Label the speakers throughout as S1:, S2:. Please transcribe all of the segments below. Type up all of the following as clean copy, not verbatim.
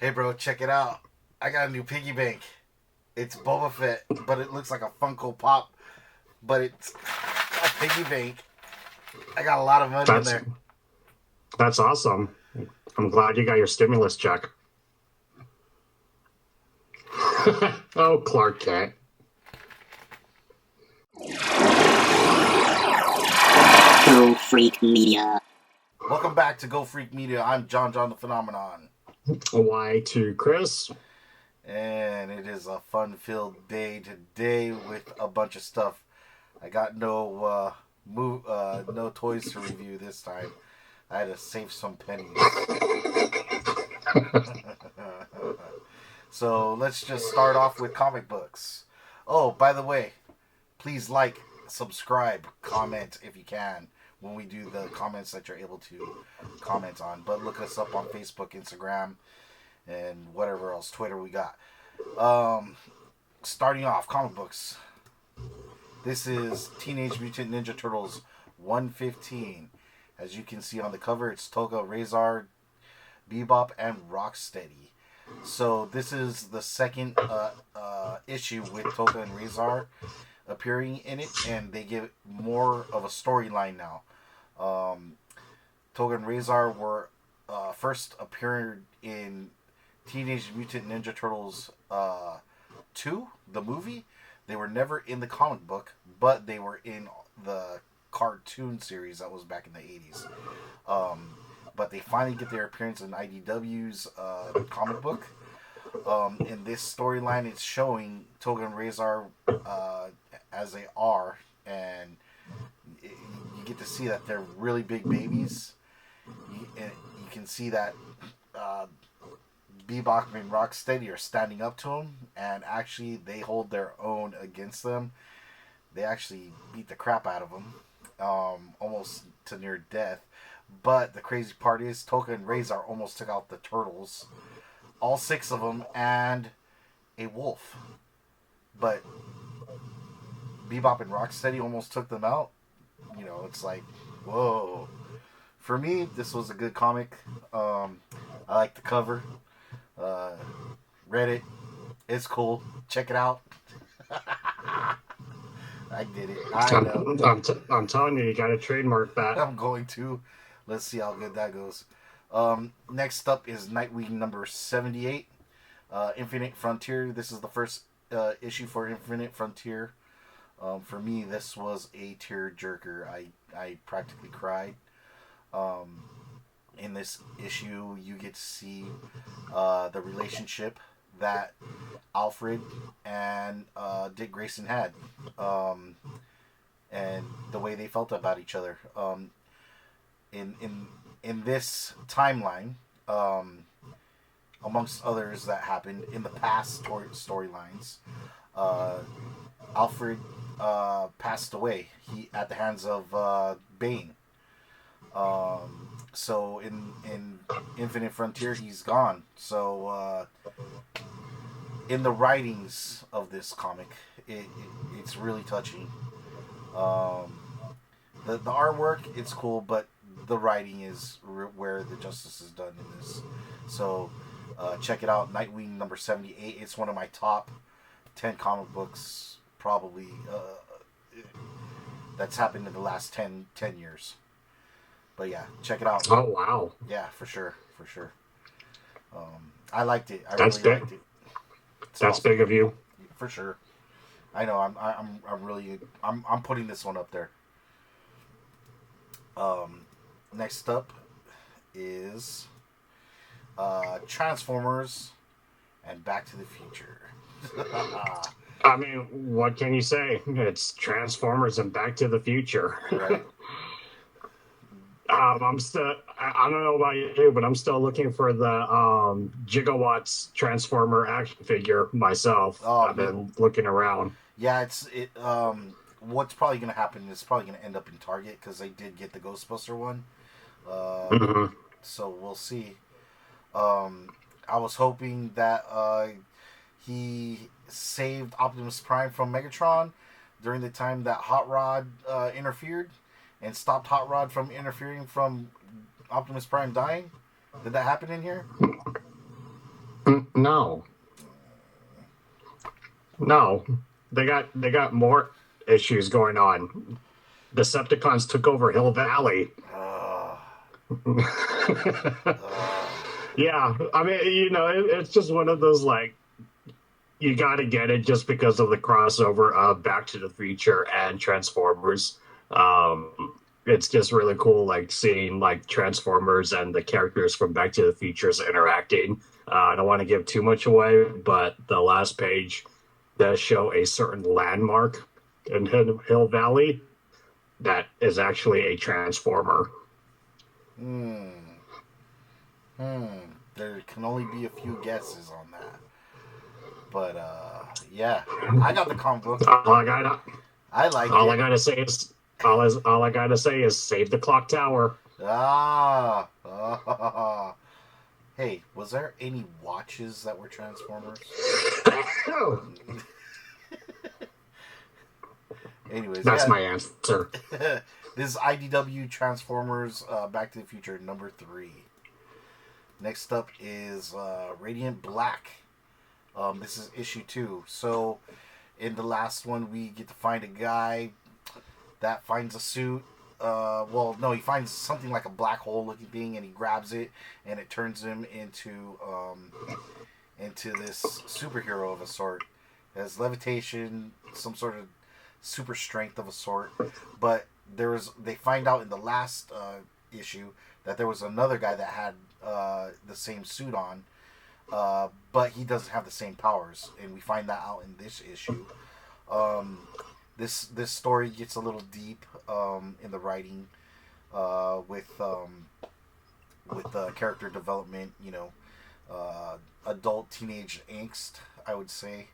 S1: Hey, bro, check it out. I got a new piggy bank. It's Boba Fett, but it looks like a Funko Pop, but it's a piggy bank. I got a lot of money in
S2: That's
S1: there.
S2: that's awesome. I'm glad you got your stimulus check. Oh, Clark Kent.
S3: Go Freak Media.
S1: Welcome back to Go Freak Media. I'm John the Phenomenon.
S2: Why to Chris?
S1: And it is a fun-filled day today with a bunch of stuff. I got no toys to review this time. I had to save some pennies. So let's just start off with comic books. Oh, by the way, please like, subscribe, comment if you can when we do the comments that you're able to comment on. But look us up on Facebook, Instagram, and whatever else, Twitter we got. Starting off, comic books. This is Teenage Mutant Ninja Turtles 115. As you can see on the cover, it's Toga, Razor, Bebop, and Rocksteady. So this is the second issue with Toga and Razor appearing in it, and they give more of a storyline now. Toga and Razor were first appeared in Teenage Mutant Ninja Turtles 2, the movie. They were never in the comic book, but they were in the cartoon series that was back in the 80s. But they finally get their appearance in IDW's comic book. In this storyline, it's showing Toga and Razor as they are, and you get to see that they're really big babies. You can see that Bebop and Rocksteady are standing up to them, and actually they hold their own against them. They actually beat the crap out of them, almost to near death. But the crazy part is, Toga and Razor almost took out the turtles, all six of them, and a wolf. But Bebop and Rocksteady almost took them out. You know, it's like, whoa. For me, this was a good comic. I like the cover. Read it. It's cool. Check it out. I did it. I know.
S2: I'm telling you, you got to trademark that.
S1: I'm going to. Let's see how good that goes. Next up is Nightwing number 78. Infinite Frontier. This is the first issue for Infinite Frontier. For me, this was a tear jerker. I practically cried. In this issue, you get to see the relationship that Alfred and Dick Grayson had, and the way they felt about each other. In this timeline, amongst others that happened in the past storylines, Alfred passed away. He at the hands of Bane. So in Infinite Frontier, he's gone. So in the writings of this comic, it's really touching. The artwork, it's cool, but the writing is where the justice is done in this. So check it out, Nightwing number 78. It's one of my top 10 comic books, probably, that's happened in the last 10 years. But yeah, check it out.
S2: Oh wow,
S1: Yeah, for sure. I liked it. I
S2: that's
S1: really
S2: big.
S1: liked it. It's
S2: That's
S1: awesome.
S2: big of you.
S1: For sure. I know. I'm putting this one up there. Next up is Transformers and Back to the Future.
S2: I mean, what can you say? It's Transformers and Back to the Future.
S1: Right.
S2: I'm still. I don't know about you, but I'm still looking for the Gigawatts Transformer action figure myself.
S1: Oh,
S2: I've been looking around.
S1: Yeah, what's probably gonna happen is probably gonna end up in Target because they did get the Ghostbuster one.
S2: Hmm.
S1: So we'll see. I was hoping that he saved Optimus Prime from Megatron during the time that Hot Rod interfered and stopped Hot Rod from interfering from Optimus Prime dying. Did that happen in here?
S2: No, no, they got more issues going on. Decepticons took over Hill Valley.
S1: Uh, uh,
S2: Yeah, I mean, it's just one of those like you got to get it just because of the crossover of Back to the Future and Transformers. It's just really cool, like seeing like Transformers and the characters from Back to the Futures interacting. I don't want to give too much away, but the last page does show a certain landmark in Hill Valley that is actually a Transformer.
S1: hmm. Hmm. There can only be a few guesses on that. But yeah, I got the comic book.
S2: All I got,
S1: I liked
S2: all I
S1: it.
S2: gotta say is, all I gotta say is, save the clock tower.
S1: Ah. Hey, was there any watches that were Transformers? Anyways,
S2: That's
S1: yeah.
S2: my answer.
S1: This is IDW Transformers Back to the Future #3. Next up is Radiant Black. This is issue 2. So, in the last one, we get to find a guy that finds a suit. Well, no, he finds something like a black hole looking thing, and he grabs it, and it turns him into this superhero of a sort. It has levitation, some sort of super strength of a sort. But they find out in the last issue that there was another guy that had the same suit on, but he doesn't have the same powers, and we find that out in this issue. This story gets a little deep in the writing with character development. Adult teenage angst, I would say,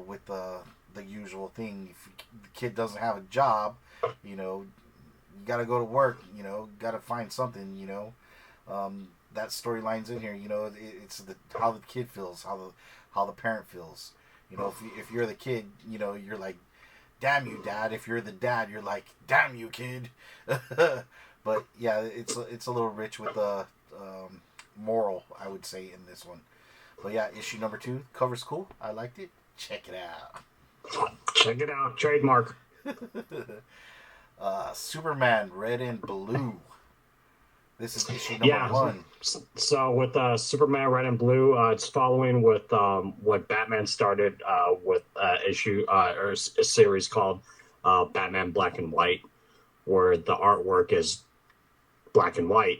S1: with the usual thing. If the kid doesn't have a job, you gotta go to work. Gotta find something. That storyline's in here. It's how the kid feels, how the parent feels. If you're the kid, you're like, damn you, dad. If you're the dad, you're like, damn you, kid. But yeah, it's a little rich with the moral, I would say, in this one. But yeah, issue #2, cover's cool. I liked it. Check it out.
S2: Check it out. Trademark.
S1: Superman Red and Blue. This is issue number
S2: Yeah.
S1: 1.
S2: So with Superman Red and Blue, it's following with what Batman started with issue or a series called Batman Black and White, where the artwork is black and white.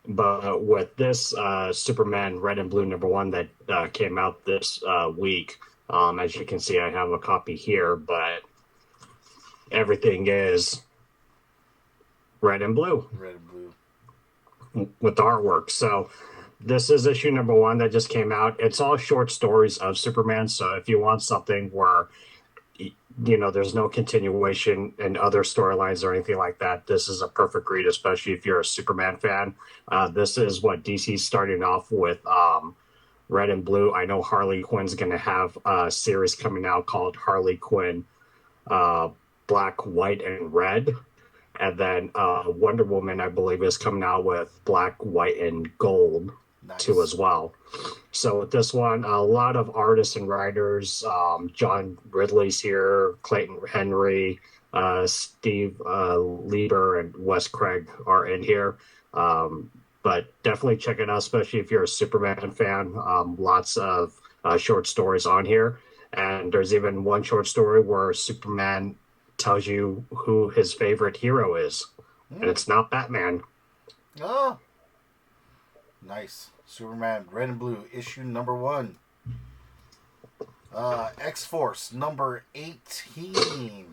S2: But with this Superman Red and Blue #1 that came out this week, as you can see, I have a copy here, but everything is red and blue.
S1: Red and Blue.
S2: With the artwork. So this is issue #1 that just came out. It's all short stories of Superman. So if you want something where there's no continuation in other storylines or anything like that, this is a perfect read, especially if you're a Superman fan. This is what DC's starting off with Red and Blue. I know Harley Quinn's going to have a series coming out called Harley Quinn Black, White, and Red. And then Wonder Woman, I believe, is coming out with Black, White, and Gold too as well. So with this one, a lot of artists and writers. John Ridley's here, Clayton Henry, Steve Lieber, and Wes Craig are in here. But definitely check it out, especially if you're a Superman fan. Lots of short stories on here. And there's even one short story where Superman tells you who his favorite hero is. And it's not Batman.
S1: Oh, nice. Superman Red and Blue, issue #1. X-Force #18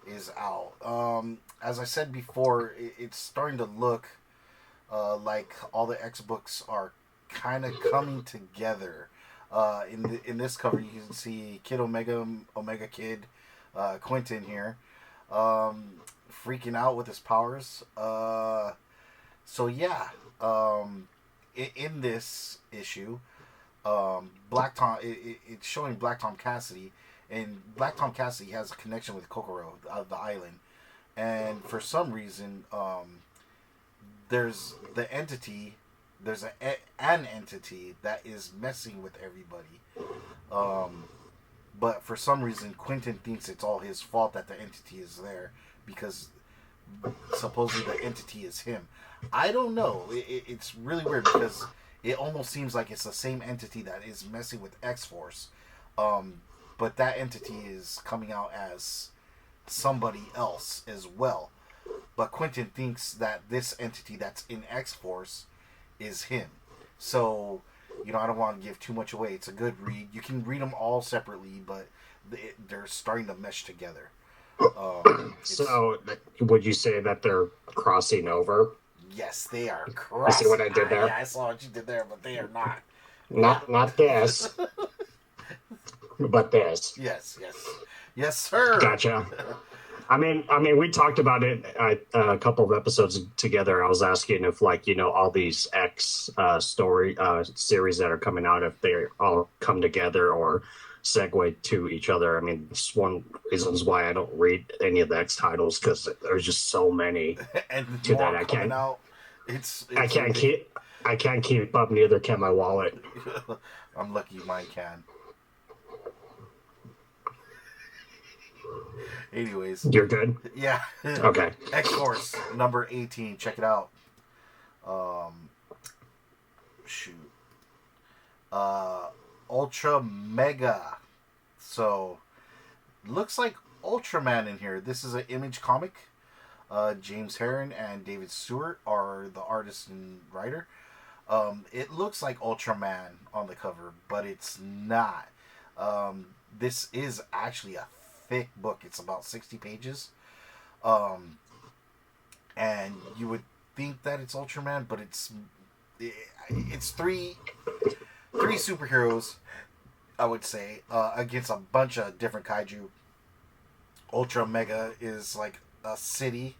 S1: is out. As I said before, it's starting to look like all the X books are kind of coming together. In this cover, you can see Kid Omega Kid, Quentin here, freaking out with his powers. So yeah, in this issue, Black Tom, it's showing Black Tom Cassidy, and Black Tom Cassidy has a connection with Kokoro, the island, and for some reason, there's the entity there's an entity that is messing with everybody. But for some reason, Quentin thinks it's all his fault that the entity is there because supposedly the entity is him. I don't know. It's really weird because it almost seems like it's the same entity that is messing with X-Force. But that entity is coming out as somebody else as well. But Quentin thinks that this entity that's in X-Force is him. So, I don't want to give too much away. It's a good read. You can read them all separately, but they're starting to mesh together.
S2: So, would you say that they're crossing over?
S1: Yes, they are crossing.
S2: You see what I did there?
S1: Yeah, I saw what you did there, but they are not.
S2: Not this, but this.
S1: Yes, sir.
S2: Gotcha. I mean, we talked about it a couple of episodes together. I was asking if, all these X story series that are coming out, if they all come together or segue to each other. I mean, it's one reasons why I don't read any of the X titles because there's just so many
S1: and
S2: to that I can't.
S1: Out.
S2: I can't keep up. Neither can my wallet.
S1: I'm lucky mine can. Anyways,
S2: you're good.
S1: Yeah.
S2: Okay.
S1: X-Force number 18. Check it out. Ultra Mega. So, looks like Ultraman in here. This is an Image comic. James Herron and David Stewart are the artist and writer. It looks like Ultraman on the cover, but it's not. This is actually a thick book. It's about 60 pages. And you would think that it's Ultraman, but it's three superheroes, I would say, against a bunch of different kaiju. Ultra Mega is like a city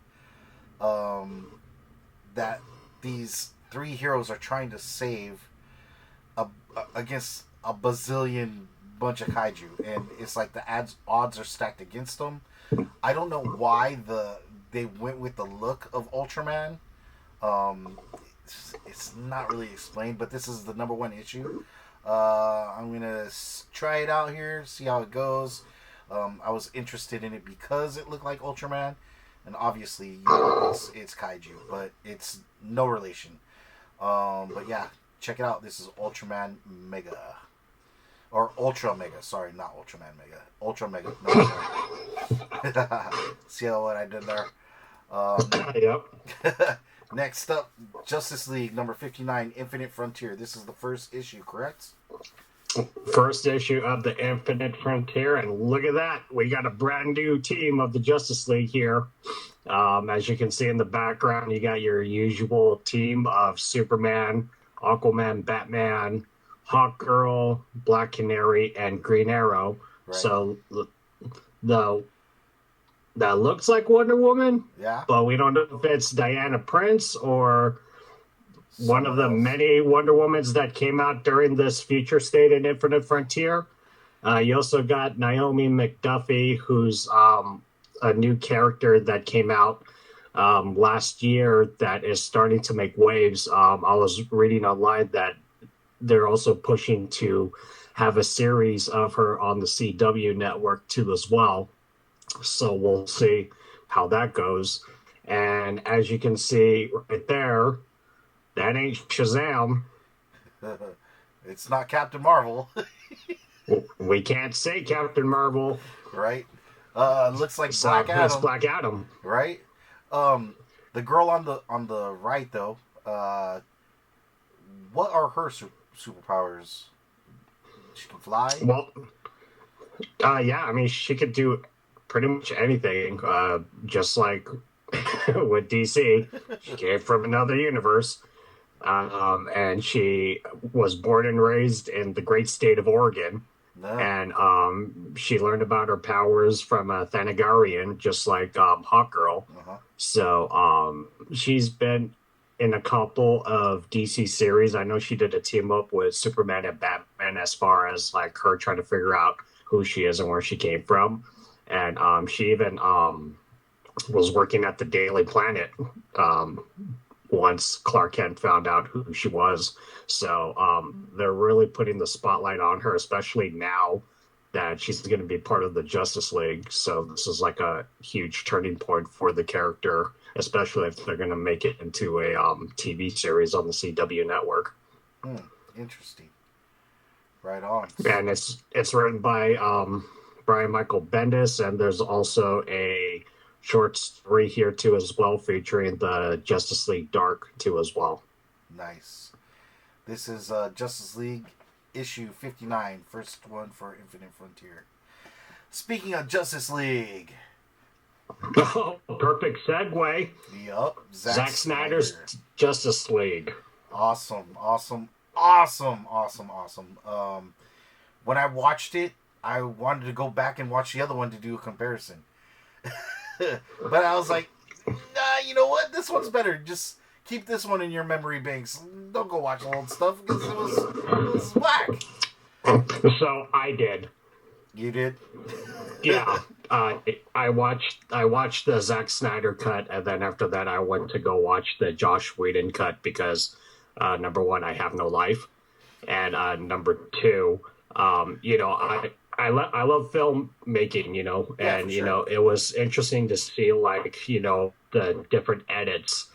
S1: that these three heroes are trying to save against a bazillion bunch of kaiju, and it's like the odds are stacked against them. I don't know why they went with the look of Ultraman. It's not really explained, but this is the number 1 issue. I'm gonna try it out here, see how it goes. I was interested in it because it looked like Ultraman, and obviously it's kaiju, but it's no relation. But yeah, check it out. This is Ultraman Mega. Or Ultra Mega. Sorry, not Ultraman Mega. Ultra Mega. No, see what I did there?
S2: Yep.
S1: Next up, Justice League number 59, Infinite Frontier. This is the first issue, correct?
S2: First issue of the Infinite Frontier, and look at that. We got a brand new team of the Justice League here. As you can see in the background, you got your usual team of Superman, Aquaman, Batman, Hawkgirl, Black Canary, and Green Arrow. Right. So that looks like Wonder Woman.
S1: Yeah.
S2: But we don't know if it's Diana Prince or one of the many Wonder Womans that came out during this future state in Infinite Frontier. You also got Naomi McDuffie, who's a new character that came out last year that is starting to make waves. I was reading online that they're also pushing to have a series of her on the CW network too as well. So we'll see how that goes. And as you can see right there, that ain't Shazam.
S1: It's not Captain Marvel.
S2: We can't say Captain Marvel.
S1: Right. Looks like Black Adam.
S2: It's Black Adam.
S1: Right. The girl on the right though, what are her superpowers? She can fly?
S2: Well, yeah, I mean, she could do pretty much anything, just like with DC. She came from another universe, and she was born and raised in the great state of Oregon. No. And she learned about her powers from a Thanagarian, just like Hawkgirl. Uh-huh. So she's been in a couple of DC series. I know she did a team up with Superman and Batman as far as like her trying to figure out who she is and where she came from. And she even was working at the Daily Planet once Clark Kent found out who she was. So they're really putting the spotlight on her, especially now that she's going to be part of the Justice League. So this is like a huge turning point for the character, especially if they're going to make it into a TV series on the CW network.
S1: Interesting. Right on.
S2: And it's written by Brian Michael Bendis, and there's also a short story here too as well, featuring the Justice League Dark too as well.
S1: Nice. This is Justice League issue 59, first one for Infinite Frontier. Speaking of Justice League.
S2: Oh, perfect segue.
S1: Yup.
S2: Zack Snyder's Justice League.
S1: Awesome. When I watched it, I wanted to go back and watch the other one to do a comparison. But I was like, nah, you know what? This one's better. Just keep this one in your memory banks. Don't go watch the old stuff because it was whack.
S2: So I did.
S1: You did?
S2: Yeah. I watched the Zack Snyder cut, and then after that I went to go watch the Josh Whedon cut because number one, I have no life, and number two, I love filmmaking, and sure. It was interesting to see the different edits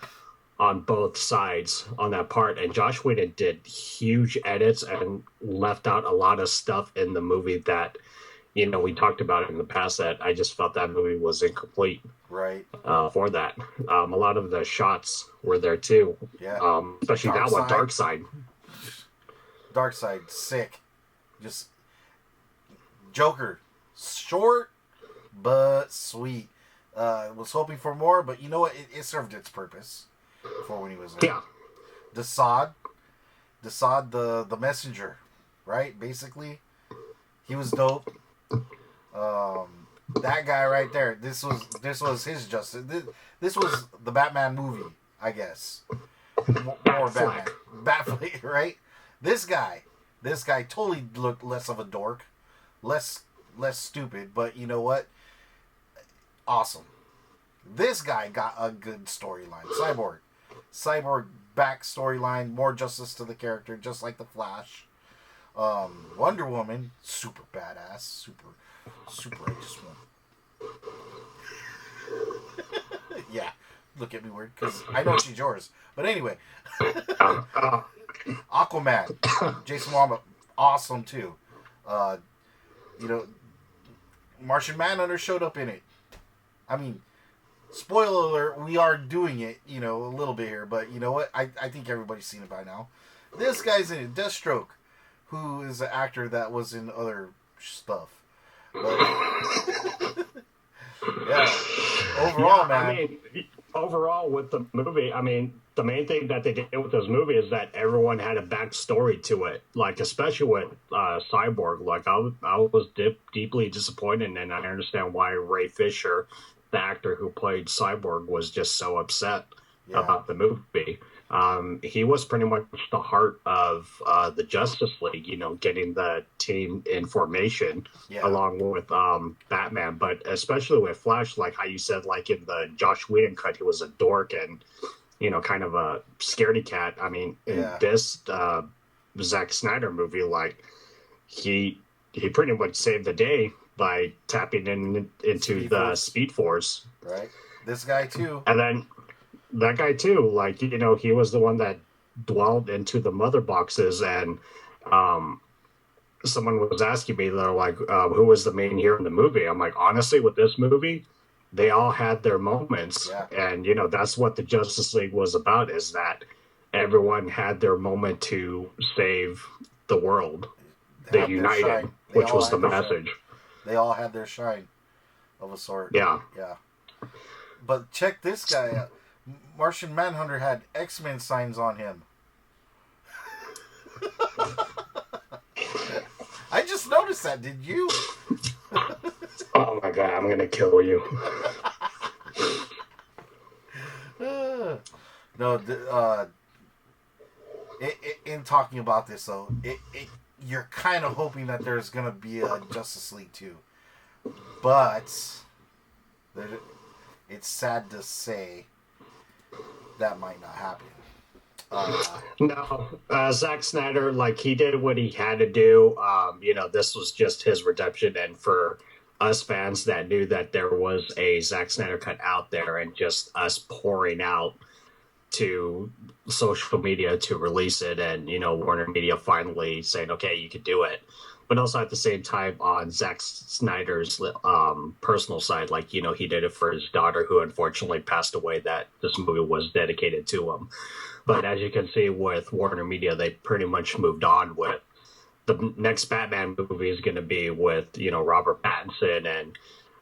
S2: on both sides on that part. And Josh Whedon did huge edits and left out a lot of stuff in the movie that, we talked about it in the past that I just felt that movie was incomplete.
S1: Right.
S2: For that. A lot of the shots were there too.
S1: Yeah.
S2: Especially that one, Darkseid.
S1: Darkseid, sick. Just Joker, short but sweet. Was hoping for more, but you know what? It served its purpose for when he was there.
S2: Yeah.
S1: Desaad, the messenger, right? Basically, he was dope. That guy right there. This was his justice. This was the Batman movie, I guess. More Batman, Batfleck, right? This guy totally looked less of a dork, less stupid. But you know what? Awesome. This guy got a good storyline. Cyborg back storyline, more justice to the character, just like the Flash. Wonder Woman, super badass, super. I just want. Yeah, look at me weird because I know she's yours. But anyway, Aquaman, Jason Momoa, awesome too. Martian Manhunter showed up in it. I mean, spoiler alert, we are doing it, a little bit here, but you know what? I think everybody's seen it by now. This guy's in it, Deathstroke, who is an actor that was in other stuff. But, yeah, overall, man.
S2: Overall with the movie, the main thing that they did with this movie is that everyone had a backstory to it. Especially with Cyborg. I was deeply disappointed, and I understand why Ray Fisher, the actor who played Cyborg, was just so upset about the movie. He was pretty much the heart of the Justice League, getting the team in formation along with Batman. But especially with Flash, like how you said, in the Josh Whedon cut, he was a dork and, kind of a scaredy cat. In this Zack Snyder movie, he pretty much saved the day by tapping into the Speed Force.
S1: Right. This guy, too.
S2: And then that guy too, he was the one that dwelled into the mother boxes, and someone was asking me, they're like, who was the main hero in the movie? I'm like, honestly, with this movie, they all had their moments, and that's what the Justice League was about, is that everyone had their moment to save the world. They united, which was the message.
S1: They all had their shine of a sort.
S2: Yeah.
S1: But check this guy out. Martian Manhunter had X-Men signs on him. I just noticed that. Did you?
S2: Oh my god, I'm gonna kill you.
S1: No, in talking about this though, you're kind of hoping that there's gonna be a Justice League 2, but it's sad to say that might not happen.
S2: No, Zack Snyder, like he did what he had to do. This was just his redemption, and for us fans that knew that there was a Zack Snyder cut out there, and just us pouring out to social media to release it, and Warner Media finally saying, "Okay, you can do it." But also at the same time, on Zack Snyder's personal side, like he did it for his daughter, who unfortunately passed away. That this movie was dedicated to him. But as you can see with Warner Media, they pretty much moved on with the next Batman movie is going to be with Robert Pattinson, and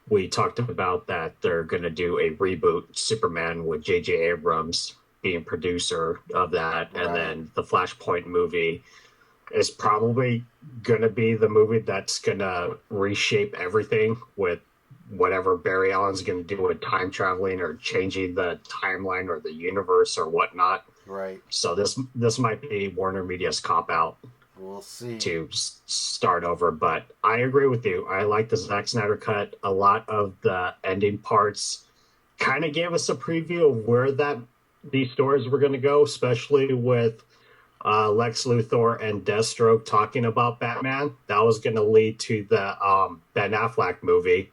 S2: we talked about that they're going to do a reboot Superman with J.J. Abrams being producer of that, and then the Flashpoint movie is probably going to be the movie that's going to reshape everything with whatever Barry Allen's going to do with time traveling or changing the timeline or the universe or whatnot.
S1: Right.
S2: So this might be Warner Media's cop out.
S1: We'll see.
S2: To start over, but I agree with you. I like the Zack Snyder cut. A lot of the ending parts kind of gave us a preview of where these stories were going to go, especially with Lex Luthor and Deathstroke talking about Batman. That was going to lead to the Ben Affleck movie.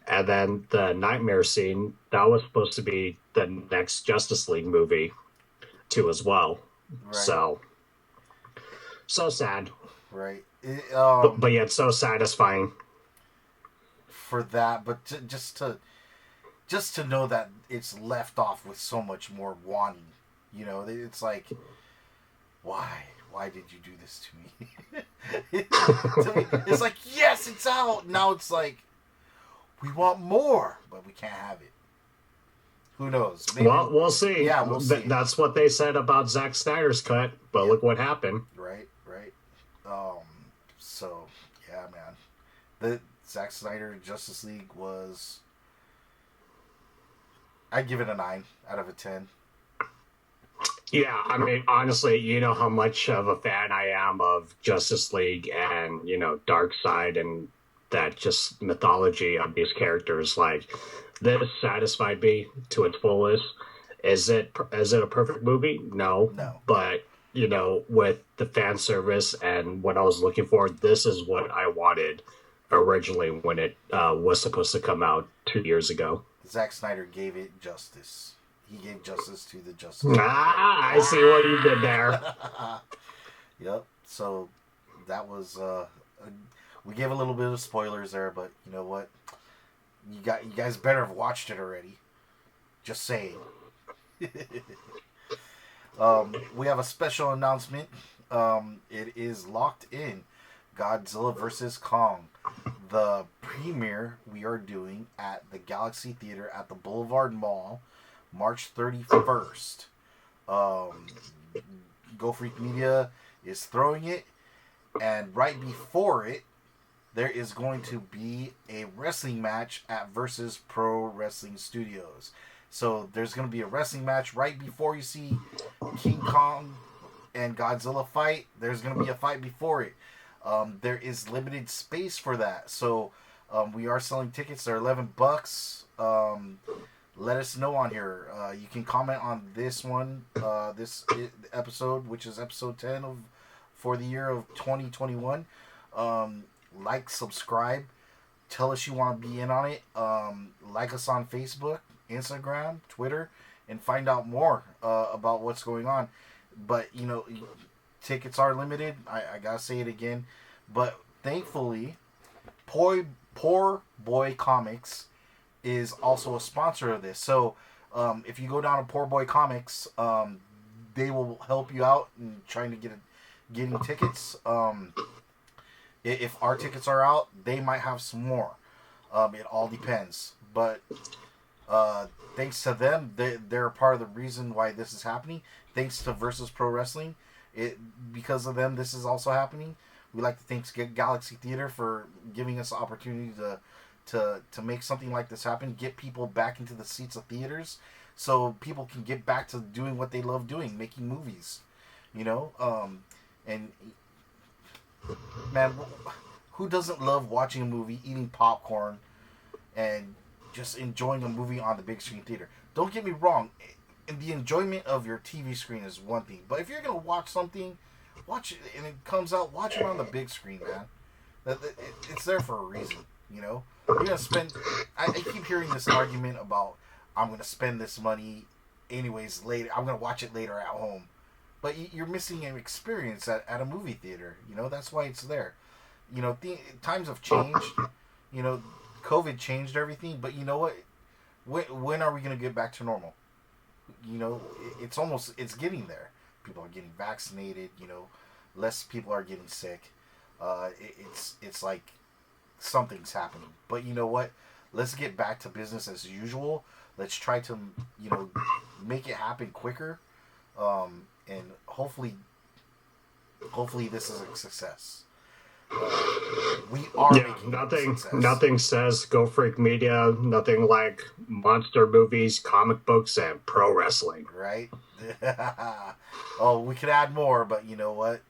S2: And then the nightmare scene, that was supposed to be the next Justice League movie too as well. Right. So sad.
S1: Right.
S2: But yet so satisfying.
S1: For that, but just to know that it's left off with so much more wanting. It's like, why? Why did you do this to me? To me, it's like, yes, it's out. Now it's like, we want more, but we can't have it. Who knows? Maybe,
S2: well, we'll see.
S1: Yeah, we'll see.
S2: That's what they said about Zack Snyder's cut, but look what happened.
S1: Right. So, yeah, man. The Zack Snyder Justice League was... I'd give it a 9 out of a 10.
S2: Yeah, I mean, honestly, you know how much of a fan I am of Justice League and, Darkseid and that just mythology of these characters. Like, this satisfied me to its fullest. Is it a perfect movie? No. But, with the fan service and what I was looking for, this is what I wanted originally when it was supposed to come out 2 years ago.
S1: Zack Snyder gave it justice. He gave justice to the Justice League.
S2: I see what you did there.
S1: Yep. So that was we gave a little bit of spoilers there, but you know what? You guys better have watched it already. Just saying. We have a special announcement. It is locked in. Godzilla vs. Kong. The premiere we are doing at the Galaxy Theater at the Boulevard Mall, March 31st. Go Freak Media is throwing it, and right before it, there is going to be a wrestling match at Versus Pro Wrestling Studios. So there's going to be a wrestling match right before you see King Kong and Godzilla fight. There's going to be a fight before it. There is limited space for that. So we are selling tickets. They're $11. Let us know on here. You can comment on this one, this episode, which is episode 10 for the year of 2021. Like, subscribe, tell us you want to be in on it. Like us on Facebook, Instagram, Twitter, and find out more about what's going on. But tickets are limited. I gotta say it again, but thankfully, Poor Boy Comics is also a sponsor of this. So if you go down to Poor Boy Comics, they will help you out in trying to getting tickets. If our tickets are out, they might have some more. It all depends. But thanks to them, they're a part of the reason why this is happening. Thanks to Versus Pro Wrestling, because of them, this is also happening. We like to thank Galaxy Theater for giving us the opportunity to make something like this happen, get people back into the seats of theaters, so people can get back to doing what they love doing, making movies. And man, who doesn't love watching a movie, eating popcorn, and just enjoying a movie on the big screen theater? Don't get me wrong. the enjoyment of your TV screen is one thing, but if you're gonna watch something, watch it and it comes out. Watch it on the big screen, man. It's there for a reason, you know. You're gonna spend. I keep hearing this argument about I'm gonna spend this money anyways later. I'm gonna watch it later at home, but you're missing an experience at a movie theater. You know, that's why it's there. You know, times have changed. You know, COVID changed everything, but you know what? When are we gonna get back to normal? You know, it's getting there. People are getting vaccinated. You know, less people are getting sick. It's like something's happening. But you know what? Let's get back to business as usual. Let's try to, you know, make it happen quicker, and hopefully this is a success. We are making success.
S2: Nothing says Go Freak Media. Nothing like monster movies, comic books, and pro wrestling.
S1: Right? Oh, we could add more, but you know what?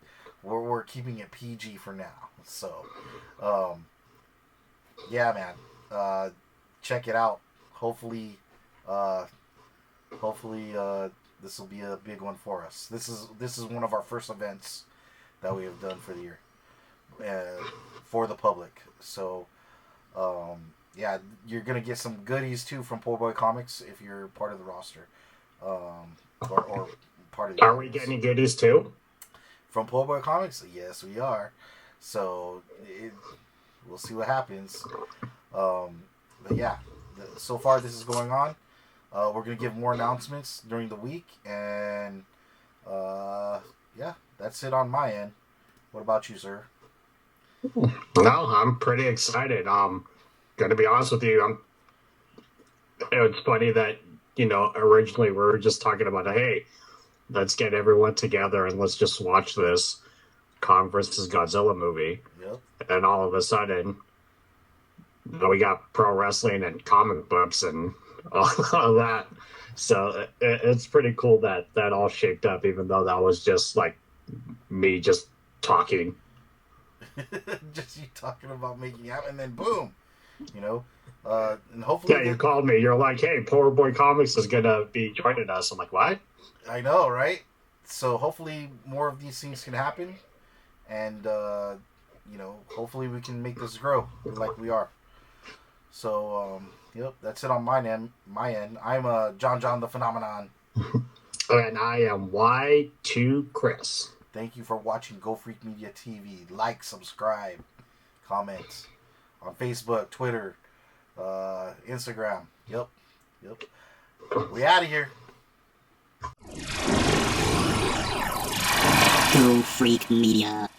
S1: We're keeping it PG for now. So, yeah, man. Check it out. Hopefully, this will be a big one for us. This is one of our first events that we have done for the year, for the public. So, yeah, you're gonna get some goodies too from Poor Boy Comics if you're part of the roster, or part of the.
S2: Are we getting goodies too?
S1: From Poor Boy Comics? Yes, we are. So we'll see what happens. But yeah, so far this is going on. We're gonna give more announcements during the week, and yeah, that's it on my end. What about you, sir?
S2: No, I'm pretty excited. Gonna be honest with you, it's funny that, you know, originally we were just talking about, hey, let's get everyone together and let's just watch this Kong versus Godzilla movie.
S1: Yep.
S2: And all of a sudden, you know, we got pro wrestling and comic books and all of that. So it's pretty cool that all shaped up, even though that was just like me just talking.
S1: Just you talking about making it happen, and then boom, you know. And hopefully,
S2: yeah, you called me. You're like, "Hey, Poor Boy Comics is gonna be joining us." I'm like, "What?"
S1: I know, right? So hopefully, more of these things can happen, and you know, hopefully, we can make this grow like we are. So, yep, that's it on my end. I'm John the Phenomenon,
S2: and I am Y2 Chris.
S1: Thank you for watching Go Freak Media TV. Like, subscribe, comment on Facebook, Twitter, Instagram. Yep. We out of here.
S3: Go Freak Media.